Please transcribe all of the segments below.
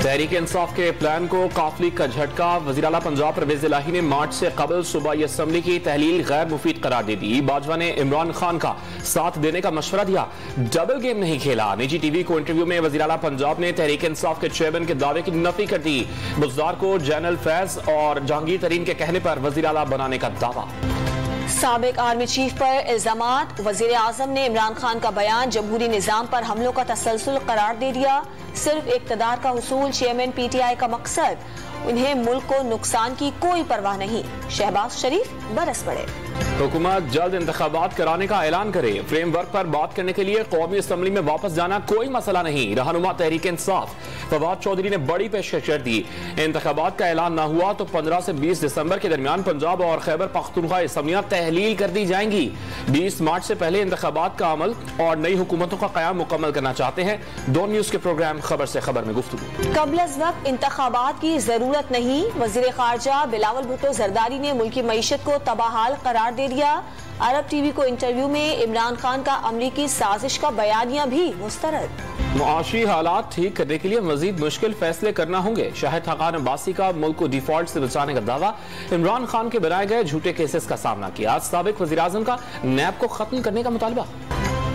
तहरीक इंसाफ के प्लान को काफिली का झटका। वज़ीर आला पंजाब परवेज इलाही ने मार्च से कबल सूबाई असम्बली की तहलील गैर मुफीद करार दे दी। बाजवा ने इमरान खान का साथ देने का मशवरा दिया, डबल गेम नहीं खेला। निजी टीवी को इंटरव्यू में वज़ीर आला पंजाब ने तहरीक इंसाफ के चेयरमैन के दावे की नफी कर दी। बुज़दार को जनरल फैज और जहांगीर तरीन के कहने पर वज़ीर आला बनाने का दावा। साबिक आर्मी चीफ पर इल्जामात। वजीर आजम ने इमरान खान का बयान जमहूरी निजाम पर हमलों का तसलसल करार दे दिया। सिर्फ इक़्तिदार का हुसूल चेयरमैन PTI का मकसद, उन्हें मुल्क को नुकसान की कोई परवाह नहीं। शहबाज शरीफ बरस पड़े। हुकूमत जल्द इंतखाबात कराने का ऐलान करे। फ्रेमवर्क पर बात करने के लिए कौमी असम्बली में वापस जाना कोई मसला नहीं। रहनुमा तहरीक इंसाफ फवाद चौधरी ने बड़ी पेशकश कर दी। इंतखाबात का ऐलान न हुआ तो 15 से 20 दिसंबर के दरमियान पंजाब और खैबर पख्तूनख्वा असम्बलियां तहलील कर दी जाएंगी। 20 मार्च से पहले इंतखाबात का अमल और नई हुकूमतों का क़याम मुकम्मल करना चाहते हैं। दो न्यूज के प्रोग्राम खबर से खबर में गुफ्तगू। कबल अज़ वक्त इंतखाबात की जरूरत नहीं। वज़ीर खारजा बिलावल भुट्टो जरदारी ने मुल्की मईशत को तबाहाल करार दे दिया। अरब टीवी को इंटरव्यू में इमरान खान का अमरीकी साजिश का बयानिया भी मुस्तरद। मुआशी हालात ठीक करने के लिए मजीद मुश्किल फैसले करना होंगे। शाहिद हकान अब्बासी का मुल्क को डिफॉल्ट से बचाने का दावा। इमरान खान के बनाए गए झूठे केसेस का सामना किया। साबिक वज़ीर आज़म का नैब को खत्म करने का मुतालबा।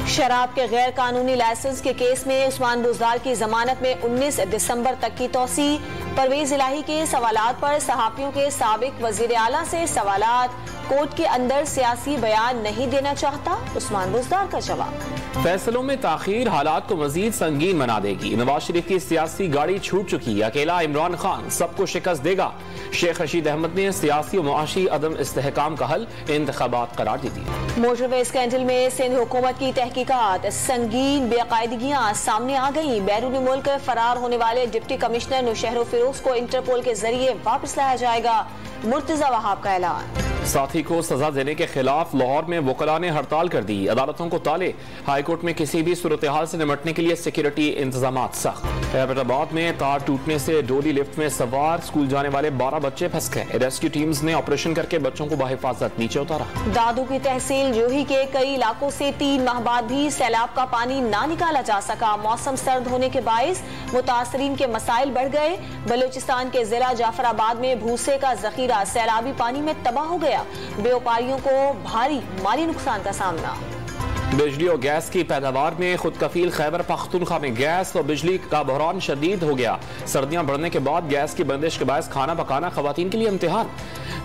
शराब के गैर कानूनी लाइसेंस के केस में उस्मान बुज़दार की जमानत में 19 दिसंबर तक की तौसी। परवेज इलाही के सवालात पर सहाफियों के साबिक वज़ीर आला से सवालात। कोर्ट के अंदर सियासी बयान नहीं देना चाहता, उस्मान बुज़दार का जवाब। फैसलों में ताखीर हालात को मजीद संगीन बना देगी। नवाज शरीफ की सियासी गाड़ी छूट चुकी। अकेला इमरान खान सबको शिकस्त देगा। शेख रशीद अहमद ने सियासी और मुआशी अदम इस्तेहकाम का हल इंतखाबात करार दे दी। मोटरवे स्कैंडल में सिंध हुकूमत की तहकीकात। संगीन बेकायदगियां सामने आ गई। बैरून मुल्क फरार होने वाले डिप्टी कमिश्नर नौशहर फिरोज को इंटरपोल के जरिए वापस लाया जाएगा। मुर्तजा वहाब का ऐलान। साथी को सजा देने के खिलाफ लाहौर में वकला ने हड़ताल कर दी। अदालतों को ताले। हाईकोर्ट में किसी भी सूरत हाल से निपटने के लिए सिक्योरिटी इंतजाम सख्त। हैदराबाद में तार टूटने से डोली लिफ्ट में सवार स्कूल जाने वाले 12 बच्चे फंस गए। रेस्क्यू टीम्स ने ऑपरेशन करके बच्चों को बाहिफाजत नीचे उतारा। दादू की तहसील जोही के कई इलाकों से 3 माह बाद भी सैलाब का पानी ना निकाला जा सका। मौसम सर्द होने के बायस मुतासरीन के मसाइल बढ़ गए। बलूचिस्तान के जिला जाफराबाद में भूसे का जखीरा सैलाबी पानी में तबाह हो गया। व्यापारियों को भारी माली नुकसान का सामना। बिजली और गैस की पैदावार में खुद कफील खैबर पख्तूनख्वा में गैस और बिजली का बहरान शदीद हो गया। सर्दियां बढ़ने के बाद गैस की बंदिश के बायस खाना पकाना खवातीन के लिए इम्तिहान।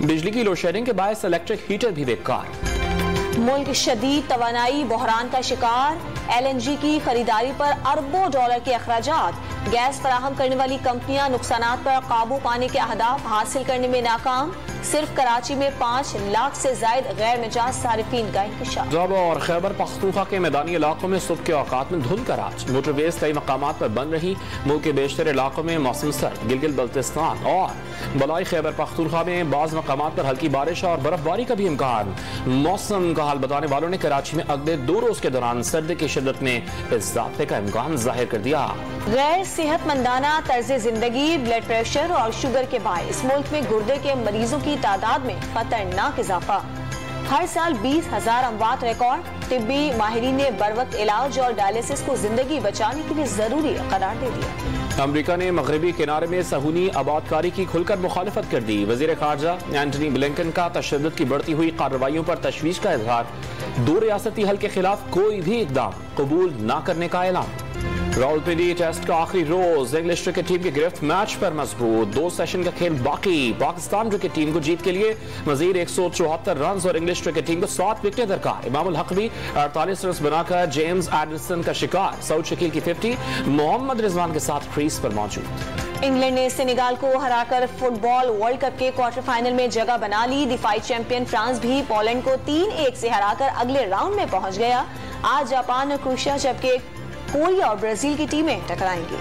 बिजली की लोड शेडिंग के बायस इलेक्ट्रिक हीटर भी बेकार। मुल्क शदीद तवानाई बहरान का शिकार। LNG की खरीदारी पर अरबों डॉलर के अखराजात। गैस फराहम करने वाली कंपनियां नुकसानात पर काबू पाने के अहदाफ हासिल करने में नाकाम। सिर्फ कराची में 5 लाख से जायद गैर मिजाज सारिफीन का इंकशाफ। पंजाब और खैबर पख्तूनख्वा के मैदानी इलाकों में सुबह के औकात में धुंध का राज। मोटरवेज कई मकामात पर बंद रही। मुल्क के बेशतर इलाकों में मौसम सर्द। गिलगित बल्तिस्तान और बलाई खैबर पख्तूनख्वा में बाज़ मकामात पर हल्की बारिश और बर्फबारी का भी इम्कान। मौसम का हाल बताने वालों ने कराची में अगले 2 रोज के दौरान सर्दी की शिद्दत में इजाफे का इम्कान जाहिर कर दिया। गैर सेहतमंदाना तर्ज जिंदगी, ब्लड प्रेशर और शुगर के बायस मुल्क में गुर्दे के मरीजों की तादाद में खतरनाक इजाफा। हर साल 20,000 अमवात रिकॉर्ड। तिब्बी माहिरीन ने बरवक्त इलाज और डायलिसिस को जिंदगी बचाने के लिए जरूरी करार दे दिया। अमरीका ने मगरबी किनारे में सहूनी आबादकारी की खुलकर मुखालिफत कर दी। वजीर खारजा एंटनी ब्लिंकन का तशद्दुद की बढ़ती हुई कार्रवाइयों पर तशवीश का इजहार। 2 रियासती हल के खिलाफ कोई भी इकदाम कबूल न करने का ऐलान। रावलपिंडी टेस्ट का आखिरी रोज। इंग्लिश क्रिकेट टीम की गिरफ्त मैच पर मजबूत। 2 सेशन का खेल बाकी। पाकिस्तान क्रिकेट टीम को जीत के लिए मजीद 174 रन और इंग्लिश क्रिकेट टीम को 7 विकेटें दरकार। इमामुल हक भी 48 रन बनाकर जेम्स एडरसन का शिकार। सऊद शकील की 50। मोहम्मद रिजवान के साथ क्रीज पर मौजूद। इंग्लैंड ने सेनेगाल को हराकर फुटबॉल वर्ल्ड कप के क्वार्टर फाइनल में जगह बना ली। दिफाई चैंपियन फ्रांस भी पोलैंड को 3-1 से हराकर अगले राउंड में पहुंच गया। आज जापान और क्रोएशिया जबकि कोरिया और ब्राजील की टीमें टकराएंगी।